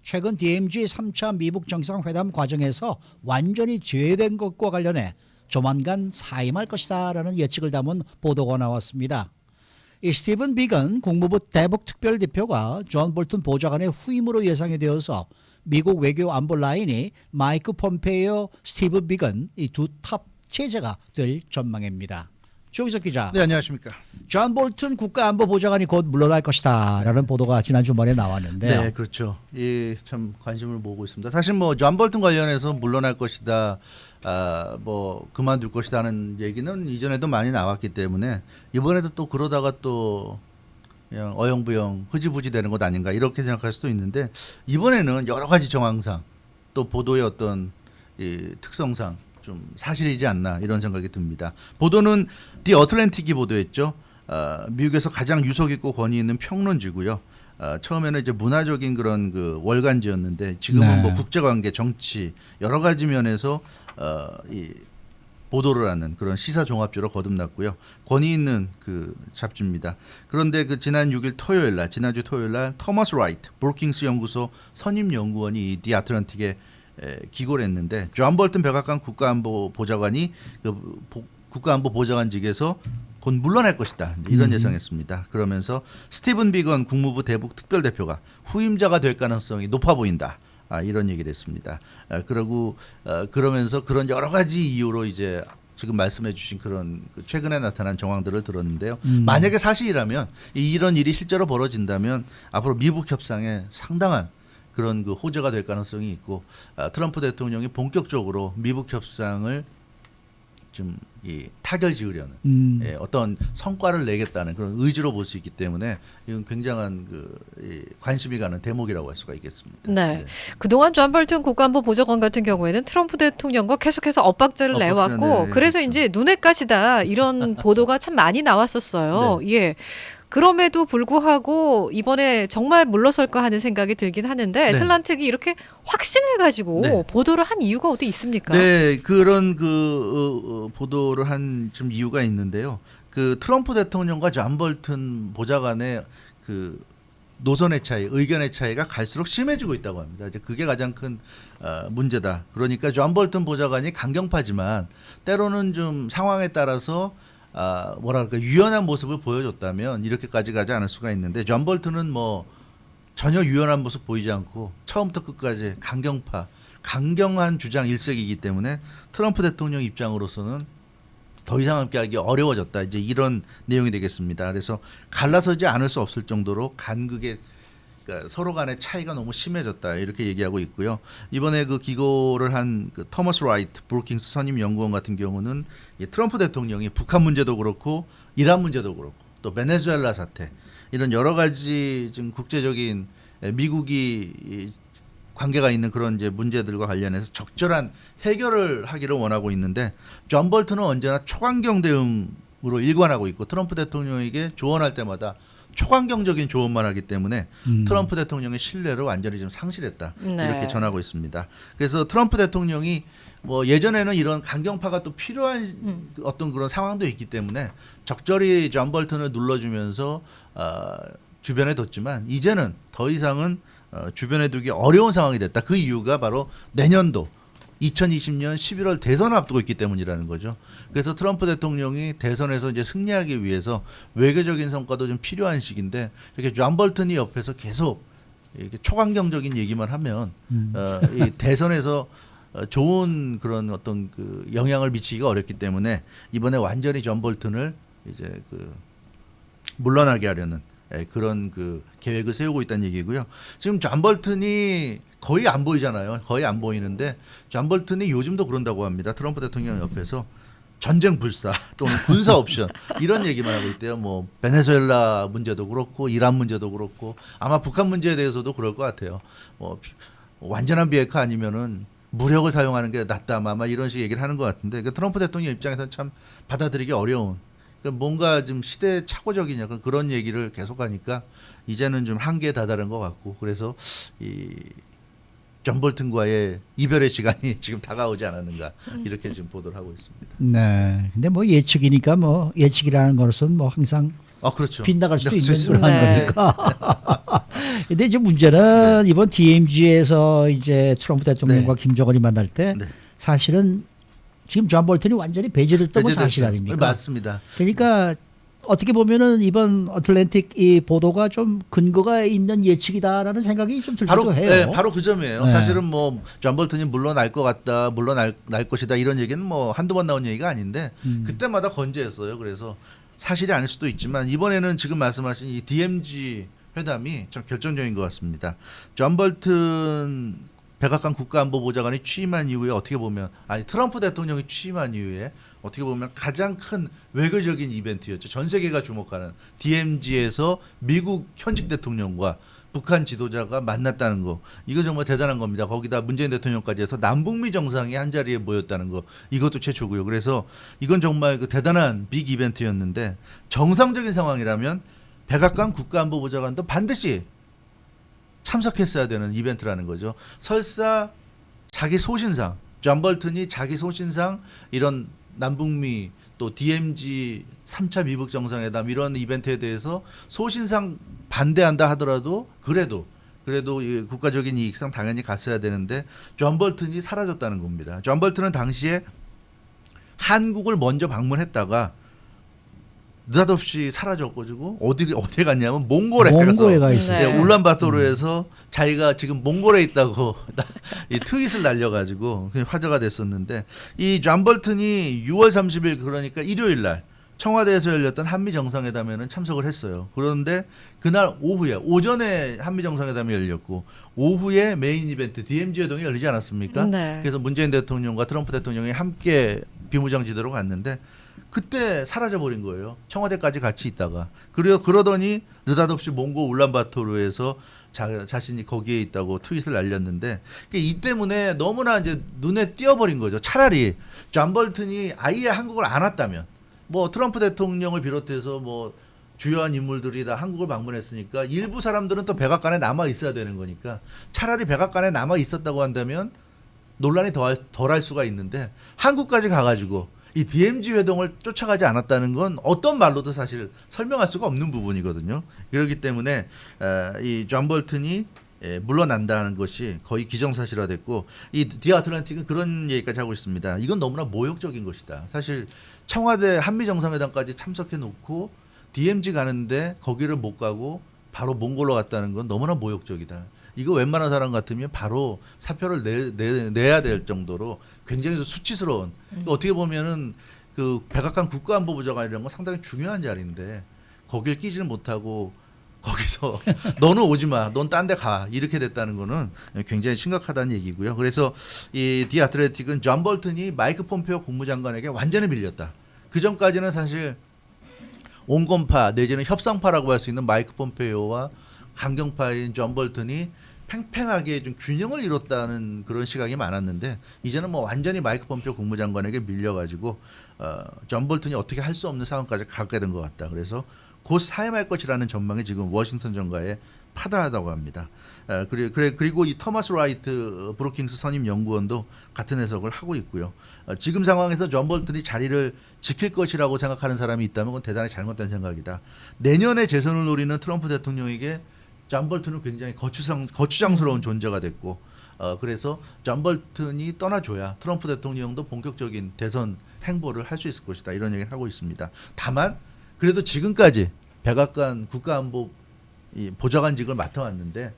최근 DMZ 3차 미북 정상회담 과정에서 완전히 제외된 것과 관련해 조만간 사임할 것이다라는 예측을 담은 보도가 나왔습니다. 이 스티븐 비건 국무부 대북 특별대표가 존 볼튼 보좌관의 후임으로 예상이 되어서 미국 외교 안보 라인이 마이크 폼페이오, 스티븐 비건 이 두 탑 체제가 될 전망입니다. 조기석 기자. 네, 안녕하십니까. 존 볼튼 국가안보보좌관이 곧 물러날 것이다라는 보도가 지난 주말에 나왔는데요. 네, 그렇죠. 참 관심을 모으고 있습니다. 사실 뭐 존 볼튼 관련해서 물러날 것이다, 뭐 그만둘 것이다는 얘기는 이전에도 많이 나왔기 때문에 이번에도 또 그러다가 또 그냥 어영부영 흐지부지 되는 것 아닌가 이렇게 생각할 수도 있는데 이번에는 여러 가지 정황상 또 보도의 어떤 이 특성상 좀 사실이지 않나 이런 생각이 듭니다. 보도는 디 어틀랜틱이 보도했죠. 미국에서 가장 유석 있고 권위 있는 평론지고요. 처음에는 이제 문화적인 그런 그 월간지였는데 지금은 네. 뭐 국제관계, 정치 여러 가지 면에서 이 보도를 하는 그런 시사 종합지로 거듭났고요. 권위 있는 그 잡지입니다. 그런데 그 지난 6일 토요일 날, 지난주 토요일 날 토머스 라이트 브루킹스 연구소 선임 연구원이 디 아틀란틱에 기고를 했는데 존 볼튼 백악관 국가안보 보좌관이 그 국가안보 보좌관직에서 곧 물러날 것이다 이런 예상했습니다. 그러면서 스티븐 비건 국무부 대북 특별대표가 후임자가 될 가능성이 높아 보인다. 이런 얘기를 했습니다. 그러면서 그런 여러 가지 이유로 이제 지금 말씀해주신 그런 최근에 나타난 정황들을 들었는데요. 만약에 사실이라면 이런 일이 실제로 벌어진다면 앞으로 미북 협상에 상당한 그런 그 호재가 될 가능성이 있고 트럼프 대통령이 본격적으로 미북 협상을 좀 타결 지으려는 어떤 성과를 내겠다는 그런 의지로 볼 수 있기 때문에 이건 굉장한 관심이 가는 대목이라고 할 수가 있겠습니다. 네. 그동안 존 볼튼 국가안보 보좌관 같은 경우에는 트럼프 대통령과 계속해서 엇박자를 내왔고 네, 그래서 그렇죠. 이제 눈엣 가시다 이런 보도가 참 많이 나왔었어요. 예. 그럼에도 불구하고 이번에 정말 물러설까 하는 생각이 들긴 하는데 네. 애틀란틱이 이렇게 확신을 가지고 네. 보도를 한 이유가 어디 있습니까? 네, 그런 보도를 한 좀 이유가 있는데요. 그 트럼프 대통령과 존 볼튼 보좌관의 그 노선의 차이, 의견의 차이가 갈수록 심해지고 있다고 합니다. 이제 그게 가장 큰 문제다. 그러니까 존 볼튼 보좌관이 강경파지만 때로는 좀 상황에 따라서 뭐랄까 유연한 모습을 보여줬다면 이렇게까지 가지 않을 수가 있는데 존 볼튼은 뭐 전혀 유연한 모습 보이지 않고 처음부터 끝까지 강경한 주장 일색이기 때문에 트럼프 대통령 입장으로서는 더 이상 함께하기 어려워졌다. 이제 이런 내용이 되겠습니다. 그래서 갈라서지 않을 수 없을 정도로 간극의 그러니까 서로 간의 차이가 너무 심해졌다 이렇게 얘기하고 있고요. 이번에 그 기고를 한 그 토머스 라이트 브루킹스 선임 연구원 같은 경우는 트럼프 대통령이 북한 문제도 그렇고 이란 문제도 그렇고 또 베네수엘라 사태 이런 여러 가지 지금 국제적인 미국이 관계가 있는 그런 이제 문제들과 관련해서 적절한 해결을 하기를 원하고 있는데 존 볼튼은 언제나 초강경 대응으로 일관하고 있고 트럼프 대통령에게 조언할 때마다 초강경적인 조언만 하기 때문에 트럼프 대통령의 신뢰를 완전히 좀 상실했다. 네. 이렇게 전하고 있습니다. 그래서 트럼프 대통령이 뭐 예전에는 이런 강경파가 또 필요한 어떤 그런 상황도 있기 때문에 적절히 존 볼튼을 눌러주면서 주변에 뒀지만 이제는 더 이상은 주변에 두기 어려운 상황이 됐다. 그 이유가 바로 내년도 2020년 11월 대선을 앞두고 있기 때문이라는 거죠. 그래서 트럼프 대통령이 대선에서 이제 승리하기 위해서 외교적인 성과도 좀 필요한 시기인데 이렇게 존 볼튼이 옆에서 계속 이렇게 초강경적인 얘기만 하면 이 대선에서 좋은 그런 어떤 그 영향을 미치기가 어렵기 때문에 이번에 완전히 존 볼튼을 이제 물러나게 하려는 그런 그 계획을 세우고 있다는 얘기고요. 지금 존 볼튼이 거의 안 보이잖아요. 거의 안 보이는데 존 볼튼이 요즘도 그런다고 합니다. 트럼프 대통령 옆에서 전쟁 불사 또는 군사 옵션 이런 얘기만 하고 있대요. 뭐 베네수엘라 문제도 그렇고 이란 문제도 그렇고 아마 북한 문제에 대해서도 그럴 것 같아요. 뭐 완전한 비핵화 아니면은 무력을 사용하는 게 낫다 아마 이런 식의 얘기를 하는 것 같은데 트럼프 대통령 입장에서는 참 받아들이기 어려운 뭔가 좀 시대착오적인 약간 그런 얘기를 계속하니까 이제는 좀 한계에 다다른 것 같고 그래서 존 볼튼과의 이별의 시간이 지금 다가오지 않았는가 이렇게 지금 보도를 하고 있습니다. 네. 근데 뭐 예측이니까 뭐 예측이라는 것은 뭐 항상 그렇죠. 빗나갈 수도 있는 그렇죠. 그런 네. 거니까. 근데 이제 문제는 이번 DMZ에서 이제 트럼프 대통령과 김정은이 만날 때 네. 사실은 지금 존 볼턴이 완전히 배제됐던 건 사실 배제됐어요. 아닙니까? 맞습니다. 그러니까 어떻게 보면은 이번 어틀랜틱 이 보도가 좀 근거가 있는 예측이다라는 생각이 좀 들기도 바로 해요. 네, 바로 그 점이에요. 네. 사실은 뭐 존 볼턴이 물러날 것 같다, 물러날 것이다 이런 얘기는 뭐 한두 번 나온 얘기가 아닌데 그때마다 건재했어요. 그래서 사실이 아닐 수도 있지만 이번에는 지금 말씀하신 이 DMZ 회담이 좀 결정적인 것 같습니다. 존 볼턴 백악관 국가안보보좌관이 취임한 이후에 어떻게 보면 트럼프 대통령이 취임한 이후에 어떻게 보면 가장 큰 외교적인 이벤트였죠. 전 세계가 주목하는 DMZ에서 미국 현직 대통령과 북한 지도자가 만났다는 거. 이거 정말 대단한 겁니다. 거기다 문재인 대통령까지 해서 남북미 정상이 한 자리에 모였다는 거. 이것도 최초고요. 그래서 이건 정말 그 대단한 빅 이벤트였는데 정상적인 상황이라면 백악관 국가안보보좌관도 반드시 참석했어야 되는 이벤트라는 거죠. 설사 자기 소신상 존 볼턴이 자기 소신상 이런 남북미 또 DMZ 3차 미북 정상회담 이런 이벤트에 대해서 소신상 반대한다 하더라도 그래도 이 국가적인 이익상 당연히 갔어야 되는데 존 볼턴이 사라졌다는 겁니다. 존 볼턴은 당시에 한국을 먼저 방문했다가 느닷없이 사라져가지고 어디에 갔냐면 몽골에 가 가서 있어요. 네. 울란바토르에서 자기가 지금 몽골에 있다고 이 트윗을 날려가지고 화제가 됐었는데 이 존 볼턴이 6월 30일 그러니까 일요일 날 청와대에서 열렸던 한미 정상회담에는 참석을 했어요. 그런데 그날 오전에 한미 정상회담이 열렸고 오후에 메인 이벤트 DMZ 회동이 열리지 않았습니까? 네. 그래서 문재인 대통령과 트럼프 대통령이 함께 비무장지대로 갔는데 그때 사라져버린 거예요. 청와대까지 같이 있다가 그러더니 느닷없이 몽고 울란바토르에서 자신이 거기에 있다고 트윗을 날렸는데 이 때문에 너무나 이제 눈에 띄어버린 거죠. 차라리 존 볼턴이 아예 한국을 안 왔다면 뭐 트럼프 대통령을 비롯해서 뭐 주요한 인물들이 다 한국을 방문했으니까 일부 사람들은 또 백악관에 남아 있어야 되는 거니까 차라리 백악관에 남아 있었다고 한다면 논란이 덜할 수가 있는데 한국까지 가가지고 이 DMZ 회동을 쫓아가지 않았다는 건 어떤 말로도 사실 설명할 수가 없는 부분이거든요. 그렇기 때문에 이 존 볼턴이 물러난다는 것이 거의 기정사실화됐고 이 디아틀란틱은 그런 얘기까지 하고 있습니다. 이건 너무나 모욕적인 것이다. 사실 청와대 한미 정상회담까지 참석해 놓고 DMZ 가는데 거기를 못 가고 바로 몽골로 갔다는 건 너무나 모욕적이다. 이거 웬만한 사람 같으면 바로 사표를 내야 될 정도로 굉장히 수치스러운. 어떻게 보면은 그 백악관 국가안보보좌관이라는 건 상당히 중요한 자리인데 거길 끼지는 못하고 거기서 너는 오지 마, 넌 딴 데 가 이렇게 됐다는 거는 굉장히 심각하다는 얘기고요. 그래서 이 디아틀레틱은 존 볼턴이 마이크 폼페오 국무장관에게 완전히 밀렸다. 그 전까지는 사실 온건파 내지는 협상파라고 할 수 있는 마이크 폼페오와 강경파인 존 볼턴이 팽팽하게 좀 균형을 이뤘다는 그런 시각이 많았는데 이제는 뭐 완전히 마이크 폼페오 국무장관에게 밀려가지고 존 볼턴이 어떻게 할 수 없는 상황까지 가게 된 것 같다. 그래서 곧 사임할 것이라는 전망이 지금 워싱턴 정가에 파다하다고 합니다. 그리고 이 토마스 라이트 브루킹스 선임 연구원도 같은 해석을 하고 있고요. 지금 상황에서 존 볼턴이 자리를 지킬 것이라고 생각하는 사람이 있다면 그건 대단히 잘못된 생각이다. 내년에 재선을 노리는 트럼프 대통령에게 존 볼턴은 굉장히 거추장스러운 존재가 됐고 그래서 존 볼턴이 떠나줘야 트럼프 대통령도 본격적인 대선 행보를 할 수 있을 것이다. 이런 얘기를 하고 있습니다. 다만 그래도 지금까지 백악관 국가안보 보좌관직을 맡아왔는데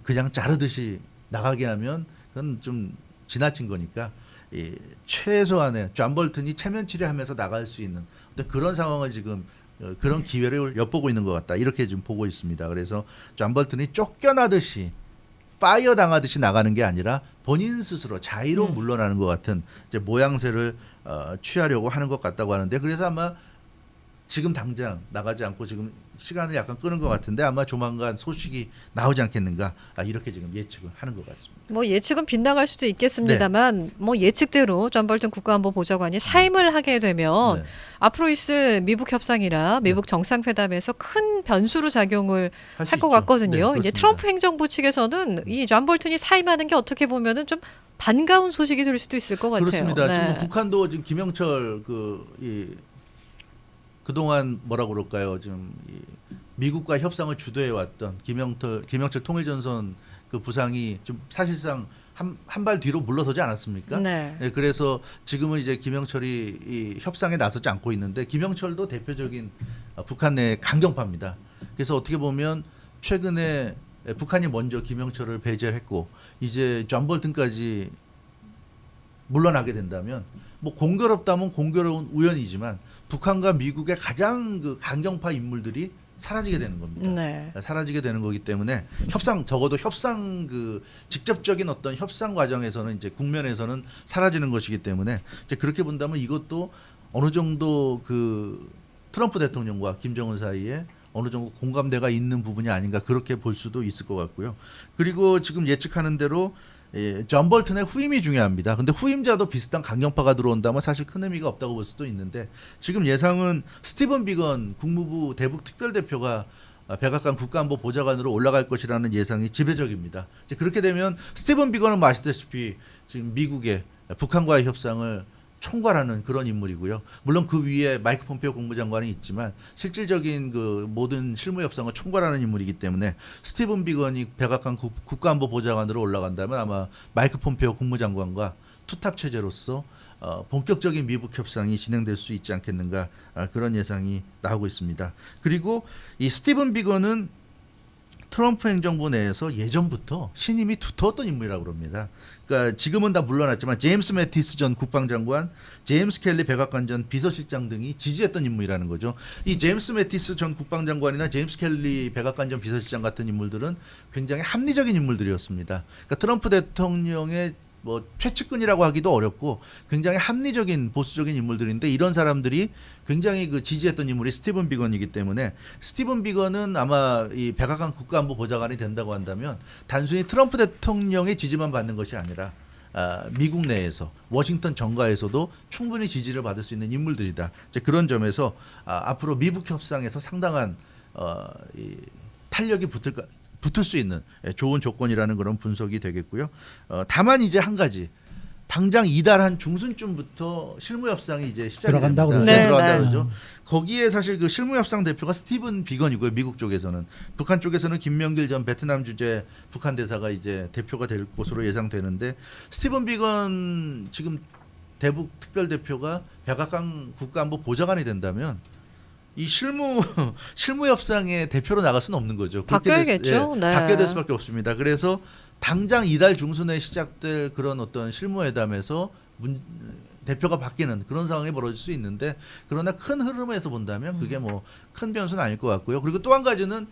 그냥 자르듯이 나가게 하면 그건 좀 지나친 거니까 최소한의 존 볼턴이 체면 치료하면서 나갈 수 있는 어떤 그런 상황을 지금 그런 기회를 엿보고 있는 것 같다. 이렇게 좀 보고 있습니다. 그래서 존 볼턴이 쫓겨나듯이 파이어 당하듯이 나가는 게 아니라 본인 스스로 자의로 물러나는 것 같은 이제 모양새를 취하려고 하는 것 같다고 하는데 그래서 아마 지금 당장 나가지 않고 지금 시간을 약간 끄는 것 같은데 아마 조만간 소식이 나오지 않겠는가 이렇게 지금 예측을 하는 것 같습니다. 뭐 예측은 빗나갈 수도 있겠습니다만 뭐 예측대로 존 볼턴 국가안보보좌관이 사임을 하게 되면 네. 앞으로 있을 미북 협상이나 미북 정상회담에서 큰 변수로 작용을 할수 할 것 있죠. 같거든요. 네, 이제 그렇습니다. 트럼프 행정부 측에서는 이 존 볼턴이 사임하는 게 어떻게 보면은 좀 반가운 소식이 될 수도 있을 것 같아요. 그렇습니다. 네. 지금 북한도 지금 김영철 그동안 뭐라 그럴까요? 좀 미국과 협상을 주도해왔던 김영철 통일전선 그 부상이 좀 사실상 한 발 뒤로 물러서지 않았습니까? 네. 네, 그래서 지금은 이제 김영철이 이 협상에 나서지 않고 있는데 김영철도 대표적인 북한 내 강경파입니다. 그래서 어떻게 보면 최근에 북한이 먼저 김영철을 배제했고 이제 존 볼튼까지 물러나게 된다면 뭐 공교롭다면 공교로운 우연이지만 북한과 미국의 가장 그 강경파 인물들이 사라지게 되는 겁니다. 네. 사라지게 되는 거기 때문에 적어도 협상 그 직접적인 어떤 협상 과정에서는 이제 국면에서는 사라지는 것이기 때문에 이제 그렇게 본다면 이것도 어느 정도 그 트럼프 대통령과 김정은 사이에 어느 정도 공감대가 있는 부분이 아닌가 그렇게 볼 수도 있을 것 같고요. 그리고 지금 예측하는 대로 존 볼튼의 후임이 중요합니다. 근데 후임자도 비슷한 강경파가 들어온다면 사실 큰 의미가 없다고 볼 수도 있는데 지금 예상은 스티븐 비건 국무부 대북 특별대표가 백악관 국가안보 보좌관으로 올라갈 것이라는 예상이 지배적입니다. 이제 그렇게 되면 스티븐 비건은 뭐 아시다시피 지금 미국의 북한과의 협상을 총괄하는 그런 인물이고요. 물론 그 위에 마이크 폼페오 국무장관이 있지만 실질적인 그 모든 실무 협상을 총괄하는 인물이기 때문에 스티븐 비건이 백악관 국가안보 보좌관으로 올라간다면 아마 마이크 폼페오 국무장관과 투탑 체제로서 본격적인 미북 협상이 진행될 수 있지 않겠는가 그런 예상이 나오고 있습니다. 그리고 이 스티븐 비건은 트럼프 행정부 내에서 예전부터 신임이 두터웠던 인물이라고 그럽니다. 그러니까 지금은 다 물러났지만 제임스 매티스 전 국방장관, 제임스 켈리 백악관 전 비서실장 등이 지지했던 인물이라는 거죠. 이 제임스 매티스 전 국방장관이나 제임스 켈리 백악관 전 비서실장 같은 인물들은 굉장히 합리적인 인물들이었습니다. 그러니까 트럼프 대통령의 뭐 최측근이라고 하기도 어렵고 굉장히 합리적인 보수적인 인물들인데 이런 사람들이 굉장히 그 지지했던 인물이 스티븐 비건이기 때문에 스티븐 비건은 아마 이 백악관 국가안보 보좌관이 된다고 한다면 단순히 트럼프 대통령의 지지만 받는 것이 아니라 미국 내에서 워싱턴 정가에서도 충분히 지지를 받을 수 있는 인물들이다. 이제 그런 점에서 앞으로 미북 협상에서 상당한 이 탄력이 붙을 수 있는 좋은 조건이라는 그런 분석이 되겠고요. 다만 이제 한 가지 당장 이달 한 중순쯤부터 실무 협상이 이제 시작이 들어간다고 됩니다. 그러죠. 들어간다 네, 그러죠. 거기에 사실 그 실무 협상 대표가 스티븐 비건이고요. 미국 쪽에서는 북한 쪽에서는 김명길 전 베트남 주재 북한 대사가 이제 대표가 될 것으로 예상되는데 스티븐 비건 지금 대북 특별 대표가 백악관 국가안보 보좌관이 된다면 이 실무 협상의 대표로 나갈 수는 없는 거죠. 바뀌어야겠죠. 네. 바뀌어야 될 수밖에 없습니다. 그래서 당장 이달 중순에 시작될 그런 어떤 실무회담에서 대표가 바뀌는 그런 상황이 벌어질 수 있는데 그러나 큰 흐름에서 본다면 그게 뭐 큰 변수는 아닐 것 같고요. 그리고 또 한 가지는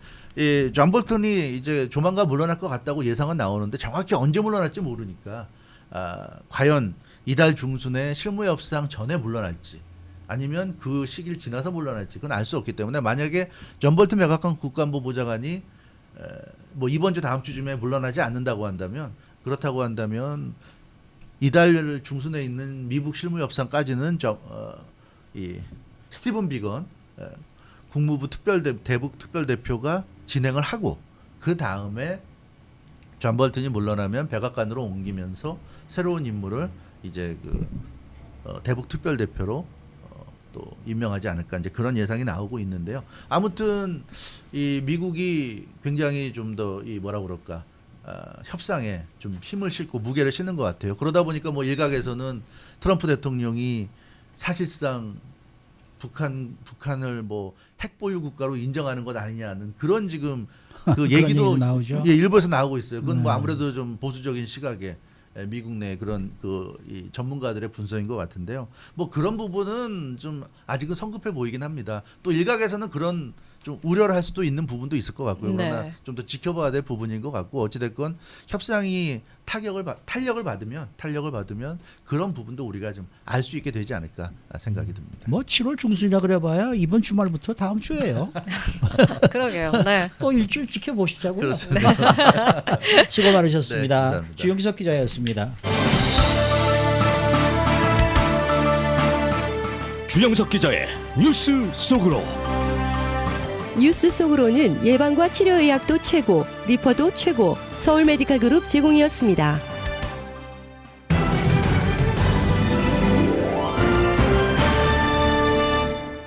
존 볼턴이 이제 조만간 물러날 것 같다고 예상은 나오는데 정확히 언제 물러날지 모르니까 과연 이달 중순에 실무협상 전에 물러날지 아니면 그 시기를 지나서 물러날지 그건 알 수 없기 때문에 만약에 존 볼턴 백악관 국가안보 보좌관이 뭐 이번 주 다음 주쯤에 물러나지 않는다고 한다면 그렇다고 한다면 이달 중순에 있는 미북 실무 협상까지는 이 스티븐 비건 국무부 대북 특별대표가 진행을 하고 그 다음에 존 볼턴이 물러나면 백악관으로 옮기면서 새로운 인물을 이제 그 대북 특별대표로 또 임명하지 않을까 이제 그런 예상이 나오고 있는데요. 아무튼 이 미국이 굉장히 좀 더 이 뭐라 그럴까 협상에 좀 힘을 싣고 무게를 싣는 것 같아요. 그러다 보니까 뭐 일각에서는 트럼프 대통령이 사실상 북한을 뭐 핵보유 국가로 인정하는 것 아니냐는 그런 지금 그 그런 얘기도 얘기도 나오죠. 일부에서 나오고 있어요. 그건 뭐 네. 아무래도 좀 보수적인 시각에 미국 내 그런 이 전문가들의 분석인 것 같은데요. 뭐 그런 부분은 좀 아직은 성급해 보이긴 합니다. 또 일각에서는 그런 좀 우려를 할 수도 있는 부분도 있을 것 같고요. 그러나 네. 좀 더 지켜봐야 될 부분인 것 같고 어찌됐건 협상이 탄력을 받으면 그런 부분도 우리가 좀 알 수 있게 되지 않을까 생각이 듭니다. 뭐 7월 중순이라 그래봐야 이번 주말부터 다음 주예요. 그러게요. 네. 또 일주일 지켜보시자고요. 그렇습니다. 수고 네, 많으셨습니다. 감사합니다. 주영석 기자였습니다. 주영석 기자의 뉴스 속으로. 뉴스 속으로는 예방과 치료의학도 최고, 리퍼도 최고, 서울 메디칼 그룹 제공이었습니다.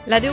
라디오